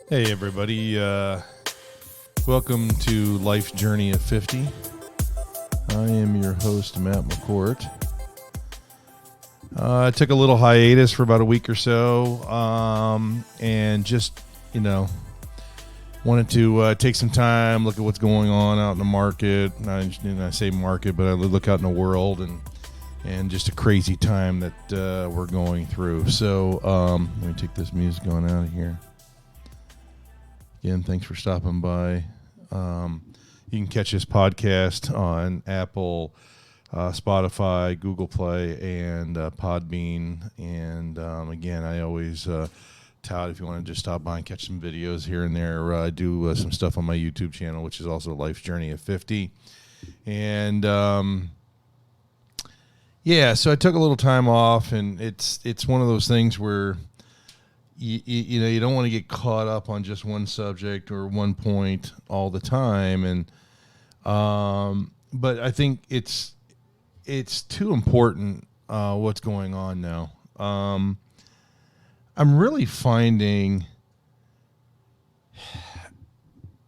Hey everybody, welcome to Life Journey of 50. I am your host, Matt McCourt. I took a little hiatus for about a week or so, and just, wanted to take some time, look at what's going on out in the market. I say market, but I look out in the world and just a crazy time that we're going through. So let me take this music on out of here. Again, thanks for stopping by. You can catch this podcast on Apple, Spotify, Google Play, and Podbean. And again, I always tout if you want to just stop by and catch some videos here and there. I do some stuff on my YouTube channel, which is also Life's Journey of 50. And so I took a little time off, and it's one of those things where you don't want to get caught up on just one subject or one point all the time, and but I think it's too important what's going on now. I'm really finding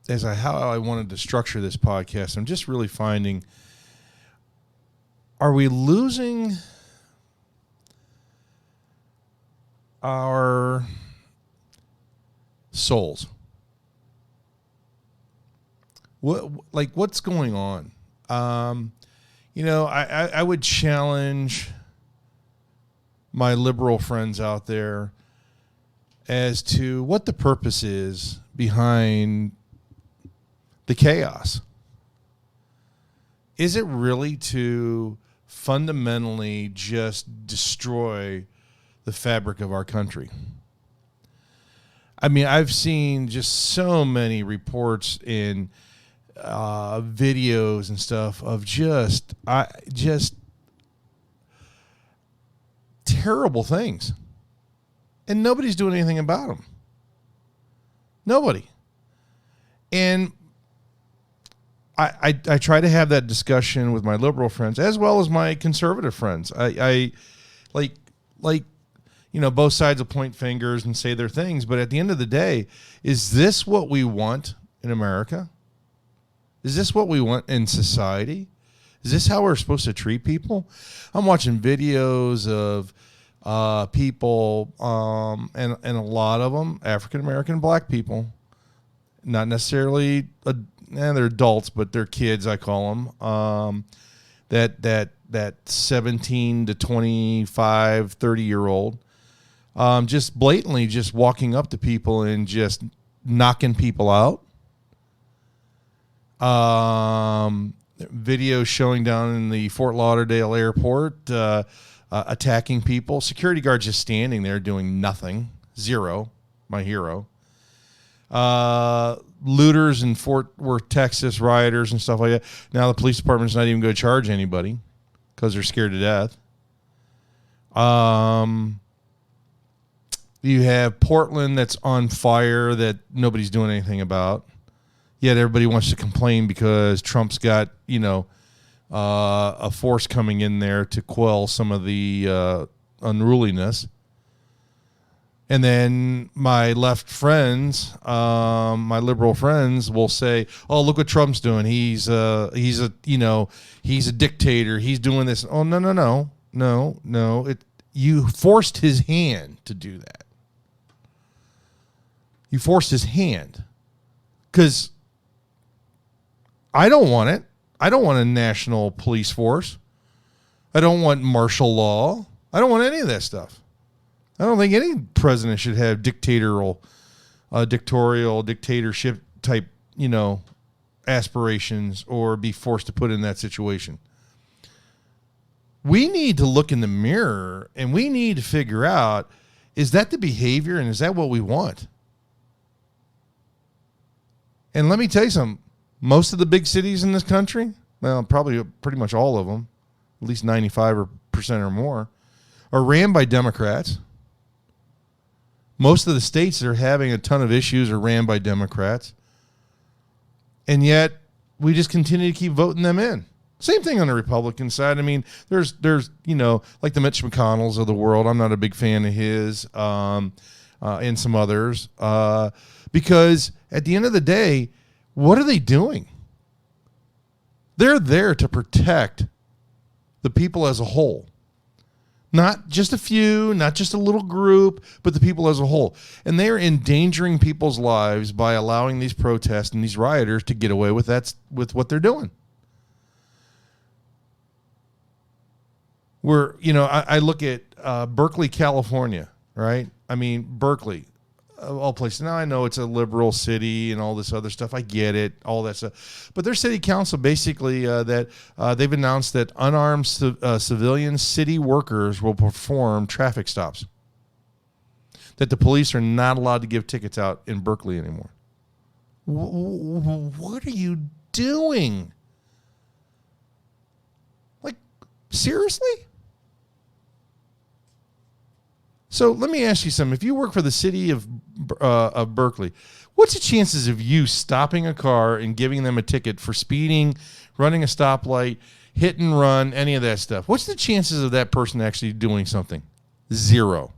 how I wanted to structure this podcast. I'm just really finding, are we losing our souls? What's going on? I would challenge my liberal friends out there as to what the purpose is behind the chaos. Is it really to fundamentally just destroy the fabric of our country? I mean, I've seen just so many reports in videos and stuff of just terrible things, and nobody's doing anything about them. Nobody. And I try to have that discussion with my liberal friends as well as my conservative friends. I both sides will point fingers and say their things, but at the end of the day, is this what we want in America? Is this what we want in society? Is this how we're supposed to treat people? I'm watching videos of people, and a lot of them, African-American black people, not necessarily, they're adults, but they're kids, I call them, that 17 to 25, 30-year-old, just blatantly just walking up to people and just knocking people out. Videos showing down in the Fort Lauderdale airport, attacking people. Security guards just standing there doing nothing. Zero, my hero. Looters in Fort Worth, Texas, rioters and stuff like that. Now the police department's not even going to charge anybody because they're scared to death. You have Portland that's on fire that nobody's doing anything about. Yet everybody wants to complain because Trump's got, a force coming in there to quell some of the unruliness. And then my left friends, my liberal friends, will say, "Oh, look what Trump's doing. He's a dictator. He's doing this." Oh, no. You forced his hand to do that. You forced his hand, because I don't want it. I don't want a national police force. I don't want martial law. I don't want any of that stuff. I don't think any president should have dictatorial dictatorship type, aspirations or be forced to put in that situation. We need to look in the mirror and we need to figure out, is that the behavior and is that what we want? And let me tell you something. Most of the big cities in this country, well, probably pretty much all of them, at least 95% or more, are ran by Democrats. Most of the states that are having a ton of issues are ran by Democrats. And yet, we just continue to keep voting them in. Same thing on the Republican side. I mean, there's like the Mitch McConnells of the world. I'm not a big fan of his, and some others, because at the end of the day, what are they doing? They're there to protect the people as a whole. Not just a few, not just a little group, but the people as a whole. And they're endangering people's lives by allowing these protests and these rioters to get away with what they're doing. I look at Berkeley, California, right? I mean, Berkeley, all places. Now I know it's a liberal city and all this other stuff. I get it, all that stuff. But their city council basically they've announced that unarmed civilian city workers will perform traffic stops. That the police are not allowed to give tickets out in Berkeley anymore. What are you doing? Like, seriously? So let me ask you something. If you work for the city of Berkeley, what's the chances of you stopping a car and giving them a ticket for speeding, running a stoplight, hit and run, any of that stuff? What's the chances of that person actually doing something? 0.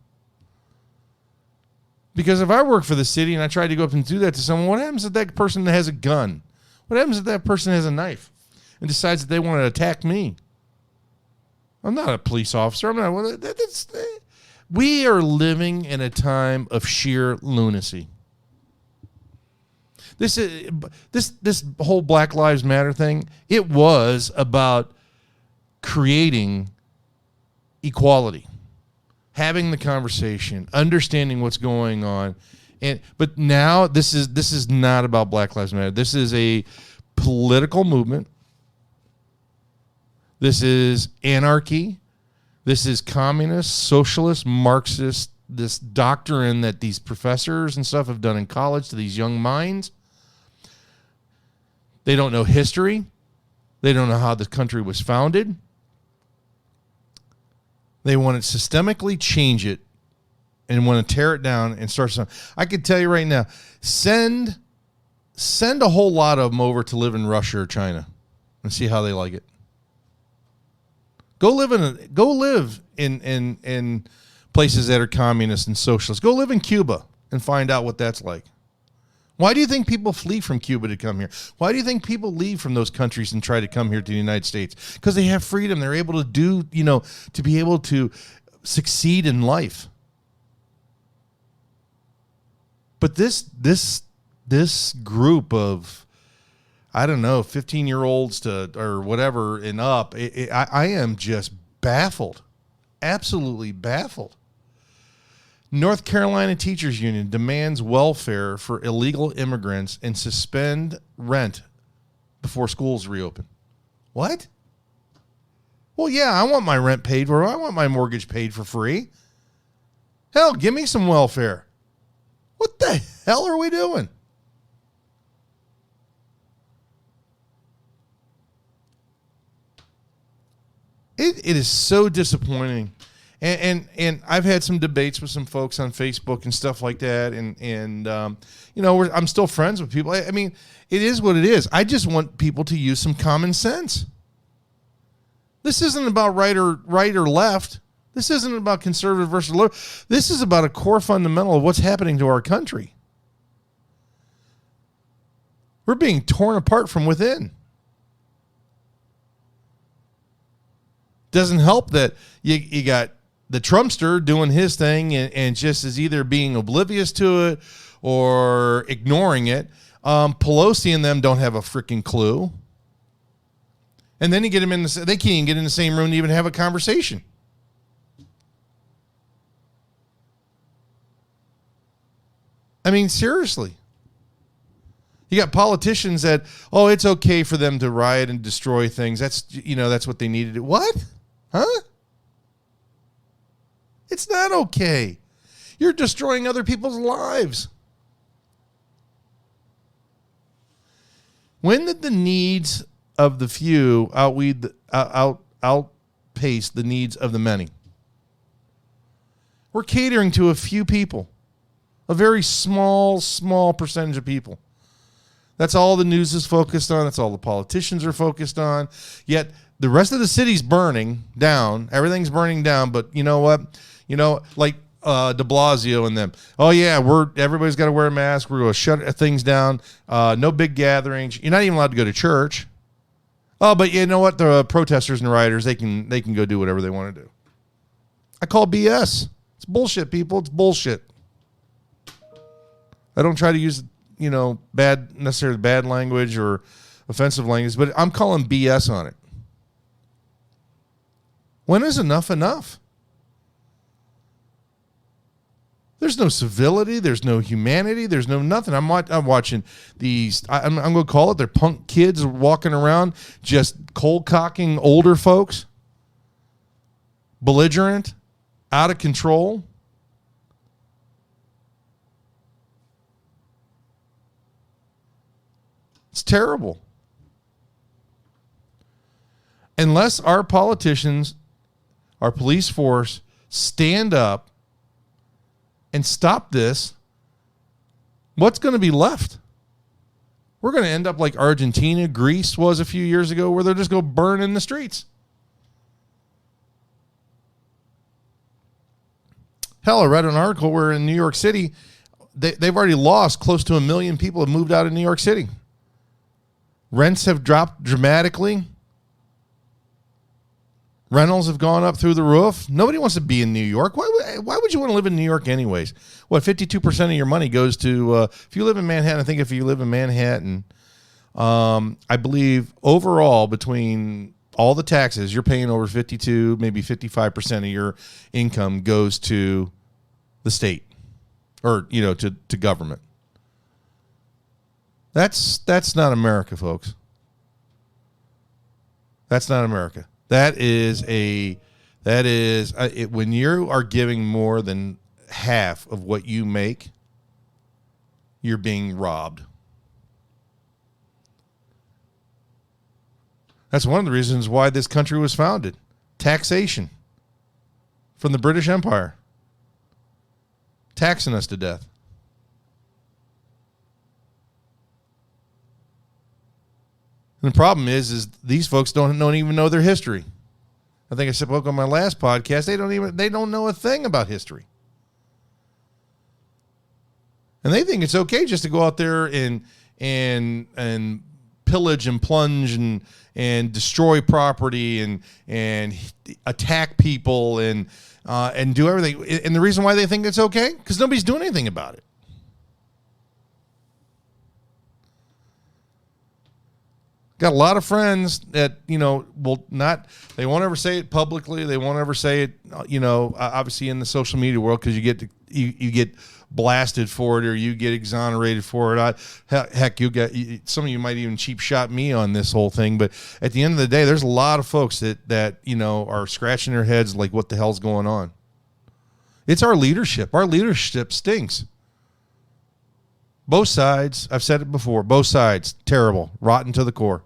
Because if I work for the city and I try to go up and do that to someone, what happens if that person has a gun? What happens if that person has a knife and decides that they want to attack me? I'm not a police officer. I'm not. We are living in a time of sheer lunacy. This whole Black Lives Matter thing, it was about creating equality, having the conversation, understanding what's going on. But now this is not about Black Lives Matter. This is a political movement. This is anarchy. This is communist, socialist, Marxist, this doctrine that these professors and stuff have done in college to these young minds. They don't know history. They don't know how the country was founded. They want to systemically change it and want to tear it down and start something. I can tell you right now, send a whole lot of them over to live in Russia or China and see how they like it. Go live in places that are communist and socialist. Go live in Cuba and find out what that's like. Why do you think people flee from Cuba to come here? Why do you think people leave from those countries and try to come here to the United States? Because they have freedom. They're able to do, to be able to succeed in life. But this group of, I don't know, 15-year-olds or whatever and up, I am just baffled, absolutely baffled. North Carolina Teachers Union demands welfare for illegal immigrants and suspend rent before schools reopen. What? Well, yeah, I want my rent paid for. I want my mortgage paid for free. Hell, give me some welfare. What the hell are we doing? It is so disappointing. And I've had some debates with some folks on Facebook and stuff like that. And I'm still friends with people. I mean, it is what it is. I just want people to use some common sense. This isn't about right or left. This isn't about conservative versus liberal. This is about a core fundamental of what's happening to our country. We're being torn apart from within. Doesn't help that you got the Trumpster doing his thing and just is either being oblivious to it or ignoring it. Pelosi and them don't have a freaking clue. And then you get them they can't even get in the same room to even have a conversation. I mean, seriously. You got politicians that, it's okay for them to riot and destroy things. That's what they needed to do. What? Huh? It's not okay. You're destroying other people's lives. When did the needs of the few outpace the needs of the many? We're catering to a few people, a very small percentage of people. That's all the news is focused on. That's all the politicians are focused on. Yet the rest of the city's burning down. Everything's burning down. But you know what? Like de Blasio and them. Oh yeah, everybody's got to wear a mask. We're going to shut things down. No big gatherings. You're not even allowed to go to church. Oh, but you know what? The protesters and rioters, they can go do whatever they want to do. I call BS. It's bullshit, people. It's bullshit. I don't try to use, necessarily bad language or offensive language, but I'm calling BS on it. When is enough enough? There's no civility. There's no humanity. There's no nothing. I'm watching these. I'm going to call it. They're punk kids walking around, just cold cocking older folks, belligerent, out of control. It's terrible. Unless our politicians, our police force, stand up and stop this, what's going to be left? We're going to end up like Argentina, Greece was a few years ago, where they're just going to burn in the streets. Hell, I read an article where in New York City, they've already lost close to 1 million people have moved out of New York City. Rents have dropped dramatically. Rentals have gone up through the roof. Nobody wants to be in New York. Why would you want to live in New York anyways? What, 52% of your money goes to, if you live in Manhattan, I think if you live in Manhattan, I believe overall between all the taxes, you're paying over 52, maybe 55% of your income goes to the state or, to government. That's not America, folks. That's not America. When you are giving more than half of what you make, you're being robbed. That's one of the reasons why this country was founded. Taxation from the British Empire. Taxing us to death. And the problem is these folks don't even know their history. I think I spoke on my last podcast. They don't know a thing about history. And they think it's okay just to go out there and pillage and plunge and destroy property and attack people and do everything. And the reason why they think it's okay, because nobody's doing anything about it. Got a lot of friends that, they won't ever say it publicly. They won't ever say it, obviously in the social media world, because you get blasted for it or you get exonerated for it. Heck, some of you might even cheap shot me on this whole thing. But at the end of the day, there's a lot of folks that are scratching their heads like, what the hell's going on? It's our leadership. Our leadership stinks. Both sides, I've said it before, both sides, terrible, rotten to the core.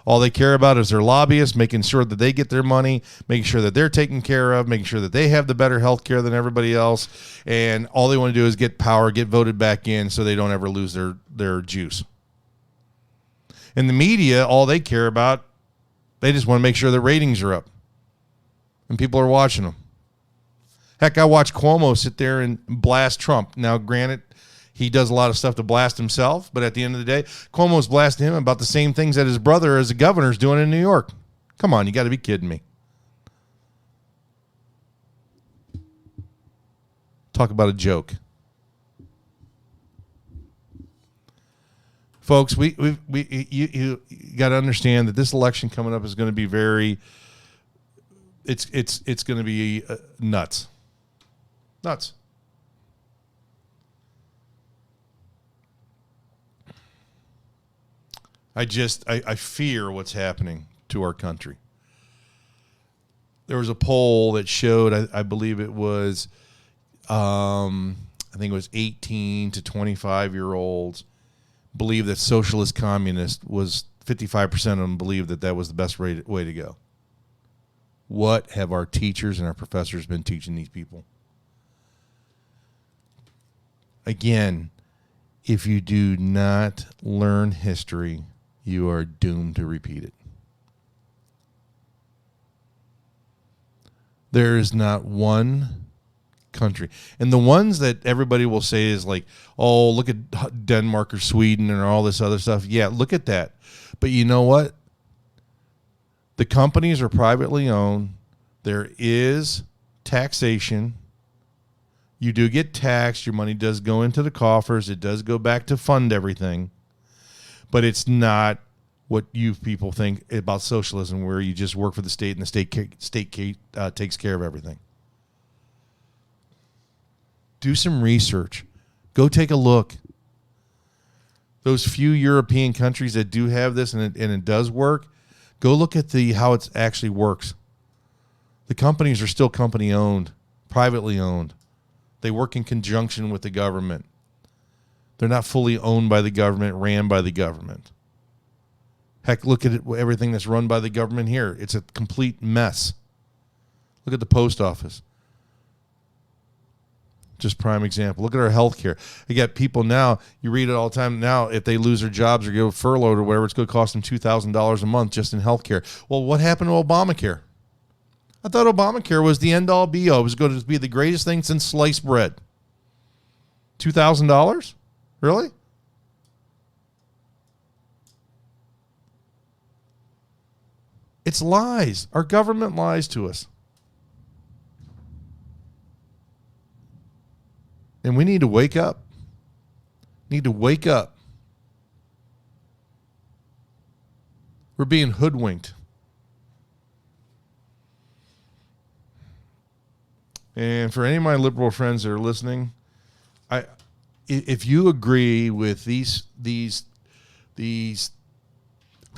All they care about is their lobbyists, making sure that they get their money, making sure that they're taken care of, making sure that they have the better health care than everybody else. And all they want to do is get power, get voted back in so they don't ever lose their juice. And the media, all they care about, they just want to make sure their ratings are up. And people are watching them. Heck, I watched Cuomo sit there and blast Trump. Now, granted, he does a lot of stuff to blast himself, but at the end of the day, Cuomo's blasting him about the same things that his brother as a governor is doing in New York. Come on, you got to be kidding me. Talk about a joke. Folks, you got to understand that this election coming up is going to be it's going to be nuts. Nuts. I fear what's happening to our country. There was a poll that showed, I believe it was, I think it was 18 to 25-year-olds believe that socialist communist was 55% of them believe that was the best way to go. What have our teachers and our professors been teaching these people? Again, If you do not learn history, you are doomed to repeat it. There is not one country. And the ones that everybody will say is like, oh, look at Denmark or Sweden and all this other stuff. Yeah, look at that. But you know what? The companies are privately owned. There is taxation. You do get taxed. Your money does go into the coffers. It does go back to fund everything. But it's not what you people think about socialism, where you just work for the state and the state takes care of everything. Do some research. Go take a look. Those few European countries that do have this and it does work, go look at how it actually works. The companies are still company owned, privately owned. They work in conjunction with the government. They're not fully owned by the government, ran by the government. Heck, look at everything that's run by the government here. It's a complete mess. Look at the post office. Just prime example. Look at our health care. You got people now, you read it all the time now, if they lose their jobs or get furloughed or whatever, it's going to cost them $2,000 a month just in health care. Well, what happened to Obamacare? I thought Obamacare was the end-all be-all. It was going to be the greatest thing since sliced bread. $2,000? Really? It's lies. Our government lies to us. And we need to wake up. Need to wake up. We're being hoodwinked. And for any of my liberal friends that are listening, if you agree with these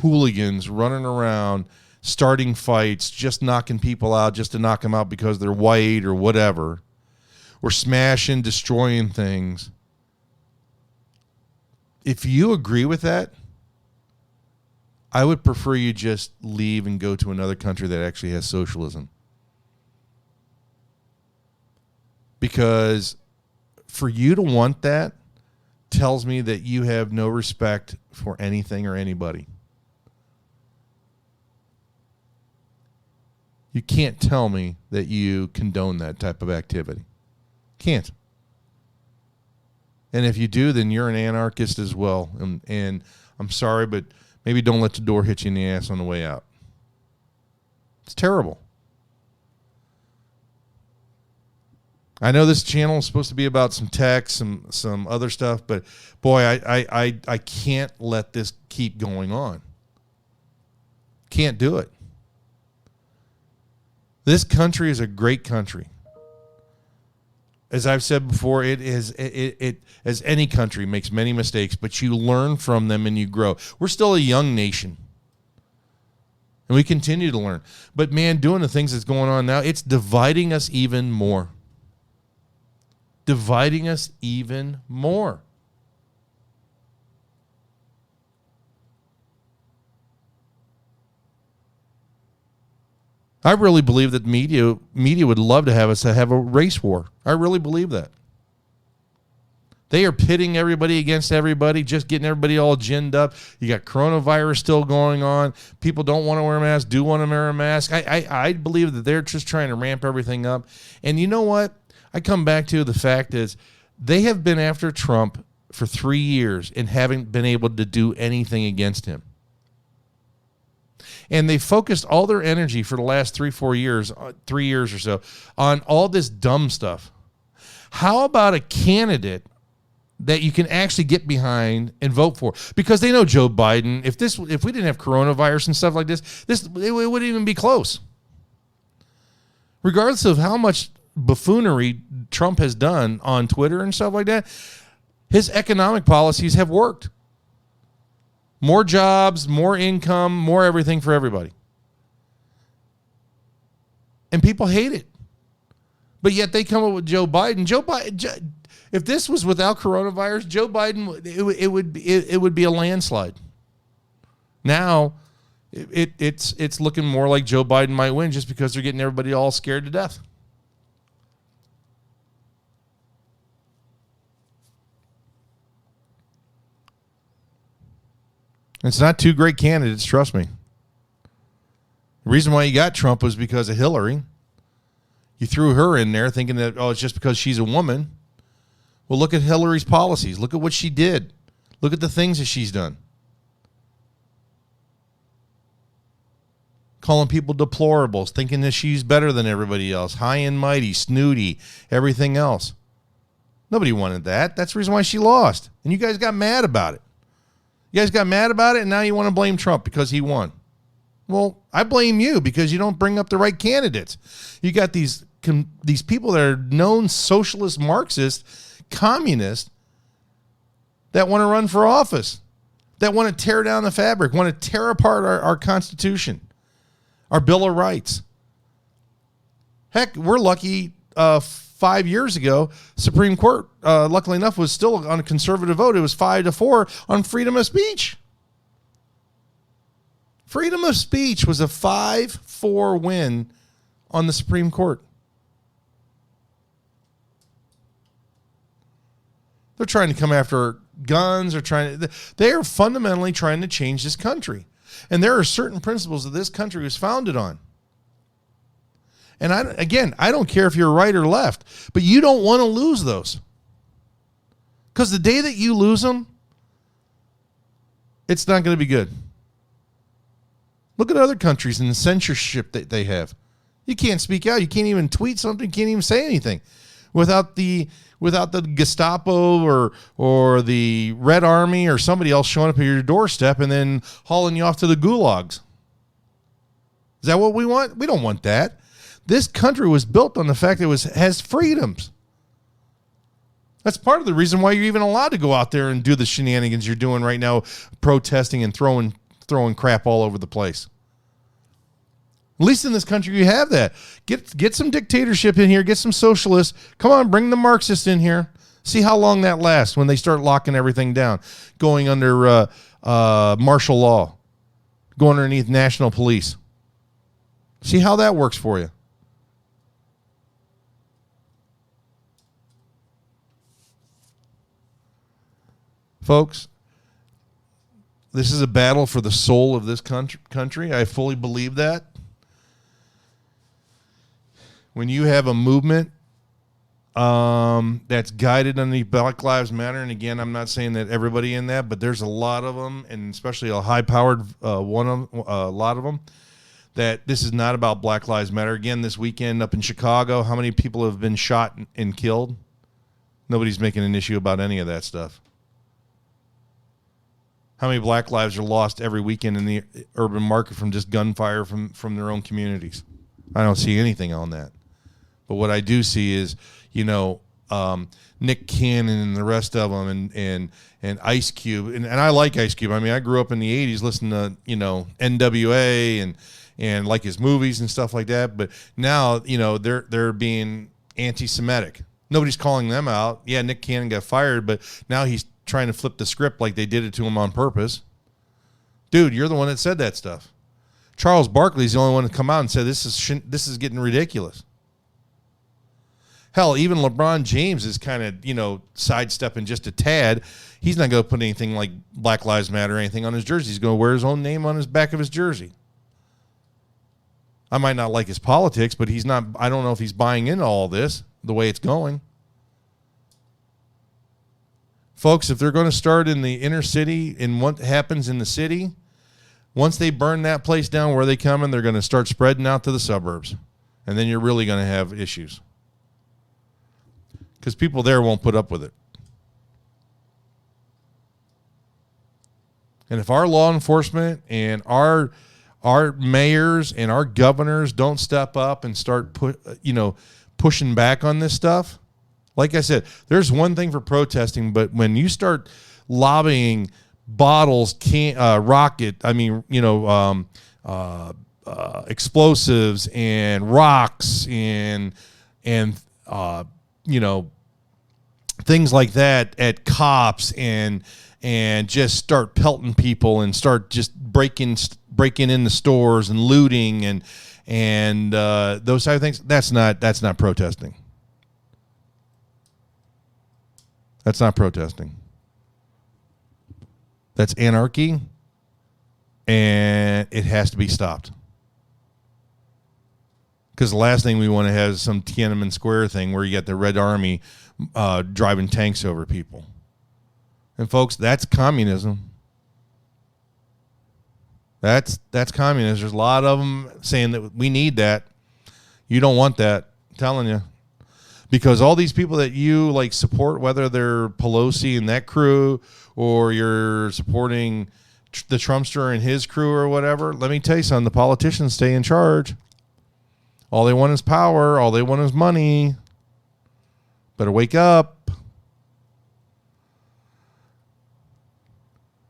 hooligans running around, starting fights, just knocking people out just to knock them out because they're white or whatever, or smashing, destroying things, if you agree with that, I would prefer you just leave and go to another country that actually has socialism. Because for you to want that tells me that you have no respect for anything or anybody. You can't tell me that you condone that type of activity. Can't. And if you do, then you're an anarchist as well. And I'm sorry, but maybe don't let the door hit you in the ass on the way out. It's terrible. I know this channel is supposed to be about some tech, some other stuff, but boy, I can't let this keep going on. Can't do it. This country is a great country. As I've said before, it as any country makes many mistakes, but you learn from them and you grow. We're still a young nation. And we continue to learn. But man, doing the things that's going on now, it's dividing us even more. Dividing us even more. I really believe that media would love to have us have a race war. I really believe that. They are pitting everybody against everybody, just getting everybody all ginned up. You got coronavirus still going on. People don't want to wear a mask, do want to wear a mask. I believe that they're just trying to ramp everything up. And you know what? I come back to the fact is they have been after Trump for 3 years and haven't been able to do anything against him. And they focused all their energy for the last 3 years or so on all this dumb stuff. How about a candidate that you can actually get behind and vote for? Because they know Joe Biden, if we didn't have coronavirus and stuff like this, it wouldn't even be close. Regardless of how much buffoonery Trump has done on Twitter and stuff like that, his economic policies have worked. More jobs, more income, more everything for everybody. And people hate it. But yet they come up with Joe Biden. If this was without coronavirus, Joe Biden, it would be a landslide. Now, it's looking more like Joe Biden might win just because they're getting everybody all scared to death. It's not two great candidates, trust me. The reason why you got Trump was because of Hillary. You threw her in there thinking that, oh, it's just because she's a woman. Well, look at Hillary's policies. Look at what she did. Look at the things that she's done. Calling people deplorables, thinking that she's better than everybody else. High and mighty, snooty, everything else. Nobody wanted that. That's the reason why she lost. And you guys got mad about it. You guys got mad about it, and now you want to blame Trump because he won. Well, I blame you because you don't bring up the right candidates. You got these people that are known socialist, Marxist, communists that want to run for office, that want to tear down the fabric, want to tear apart our Constitution, our Bill of Rights. Heck, we're lucky 5 years ago, Supreme Court, luckily enough, was still on a conservative vote. It was 5-4 on freedom of speech. Freedom of speech was a 5-4 win on the Supreme Court. They're trying to come after guns. They are fundamentally trying to change this country. And there are certain principles that this country was founded on. And I don't care if you're right or left, but you don't want to lose those. Because the day that you lose them, it's not going to be good. Look at other countries and the censorship that they have. You can't speak out. You can't even tweet something. You can't even say anything without the Gestapo or the Red Army or somebody else showing up at your doorstep and then hauling you off to the gulags. Is that what we want? We don't want that. This country was built on the fact that it has freedoms. That's part of the reason why you're even allowed to go out there and do the shenanigans you're doing right now, protesting and throwing crap all over the place. At least in this country, you have that. Get some dictatorship in here. Get some socialists. Come on, bring the Marxists in here. See how long that lasts when they start locking everything down, going under martial law, going underneath national police. See how that works for you. Folks, this is a battle for the soul of this country. I fully believe that. When you have a movement that's guided underneath Black Lives Matter, and again, I'm not saying that everybody in that, but there's a lot of them, and especially a high-powered a lot of them, that this is not about Black Lives Matter. Again, this weekend up in Chicago, how many people have been shot and killed? Nobody's making an issue about any of that stuff. How many black lives are lost every weekend in the urban market from just gunfire from their own communities? I don't see anything on that. But what I do see is, Nick Cannon and the rest of them and Ice Cube. And I like Ice Cube. I mean, I grew up in the 80s listening to, NWA and like his movies and stuff like that. But now, they're being anti-Semitic. Nobody's calling them out. Yeah, Nick Cannon got fired, but now he's trying to flip the script like they did it to him on purpose. Dude, you're the one that said that stuff. Charles Barkley's the only one to come out and say this is getting ridiculous. Hell, even LeBron James is kind of, sidestepping just a tad. He's not going to put anything like Black Lives Matter or anything on his jersey. He's going to wear his own name on his back of his jersey. I might not like his politics, but I don't know if he's buying into all this the way it's going. Folks, if they're going to start in the inner city in what happens in the city, once they burn that place down, where they coming, they're going to start spreading out to the suburbs. And then you're really going to have issues. Because people there won't put up with it. And if our law enforcement and our mayors and our governors don't step up and start pushing back on this stuff, like I said, there's one thing for protesting, but when you start lobbying bottles, explosives and rocks and things like that at cops and just start pelting people and start just breaking in the stores and looting and those type of things, that's not protesting. That's not protesting. That's anarchy, and it has to be stopped. Because the last thing we want to have is some Tiananmen Square thing where you got the Red Army driving tanks over people. And folks, that's communism. That's communism. There's a lot of them saying that we need that. You don't want that. I'm telling you. Because all these people that you like support, whether they're Pelosi and that crew, or you're supporting the Trumpster and his crew or whatever, let me tell you something. The politicians stay in charge. All they want is power. All they want is money. Better wake up.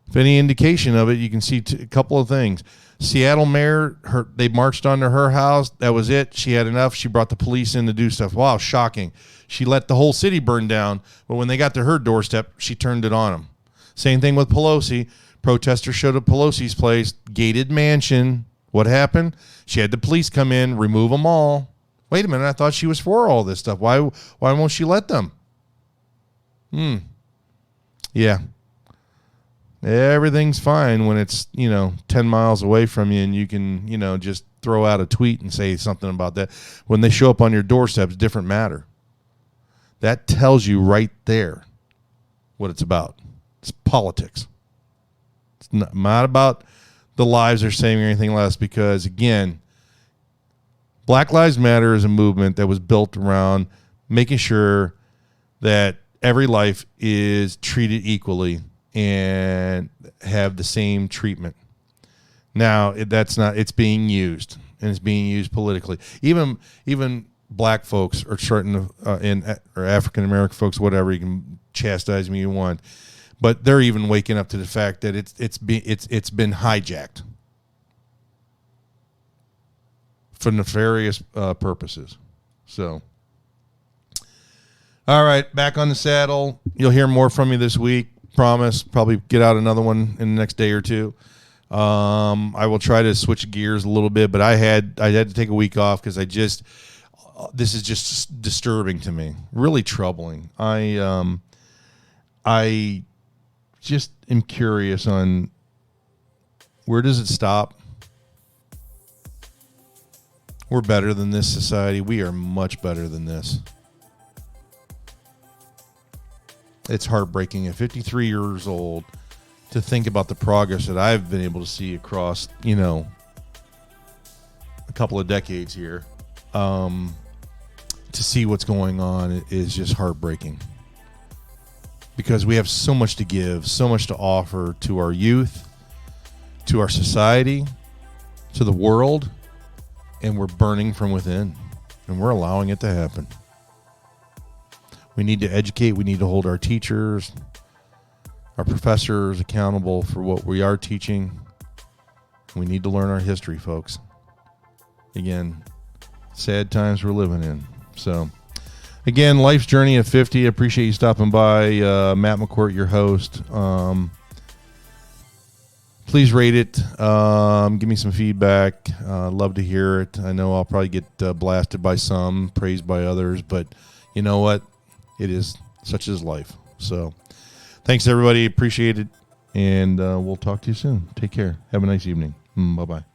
If any indication of it, you can see a couple of things. Seattle mayor, they marched onto her house. That was it. She had enough. She brought the police in to do stuff. Wow, shocking. She let the whole city burn down, but when they got to her doorstep, she turned it on them. Same thing with Pelosi. Protesters showed up at Pelosi's place, gated mansion. What happened? She had the police come in, remove them all. Wait a minute, I thought she was for all this stuff. Why won't she let them? Yeah. Everything's fine when it's, 10 miles away from you and you can, just throw out a tweet and say something about that. When they show up on your doorstep, it's a different matter. That tells you right there what it's about. It's politics. It's not about the lives they're saving or anything less, because, again, Black Lives Matter is a movement that was built around making sure that every life is treated equally and have the same treatment. Now, it's being used, and it's being used politically. Even black folks are starting to, or African American folks, whatever, you can chastise me you want, but they're even waking up to the fact that it's been hijacked for nefarious purposes. So, all right, back on the saddle. You'll hear more from me this week. Promise. Probably get out another one in the next day or two. I will try to switch gears a little bit, but I had to take a week off because this is just disturbing to me. Really troubling. I just am curious on where does it stop? We're better than this society. We are much better than this. It's heartbreaking at 53 years old to think about the progress that I've been able to see across, a couple of decades here. To see what's going on is just heartbreaking. Because we have so much to give, so much to offer to our youth, to our society, to the world, and we're burning from within, and we're allowing it to happen. We need to educate. We need to hold our teachers, our professors accountable for what we are teaching. We need to learn our history, folks. Again, sad times we're living in. So, again, Life's Journey of 50. I appreciate you stopping by. Matt McCourt, your host. Please rate it. Give me some feedback. Love to hear it. I know I'll probably get blasted by some, praised by others, but you know what? It is such as life. So, thanks, everybody. Appreciate it. And we'll talk to you soon. Take care. Have a nice evening. Bye-bye.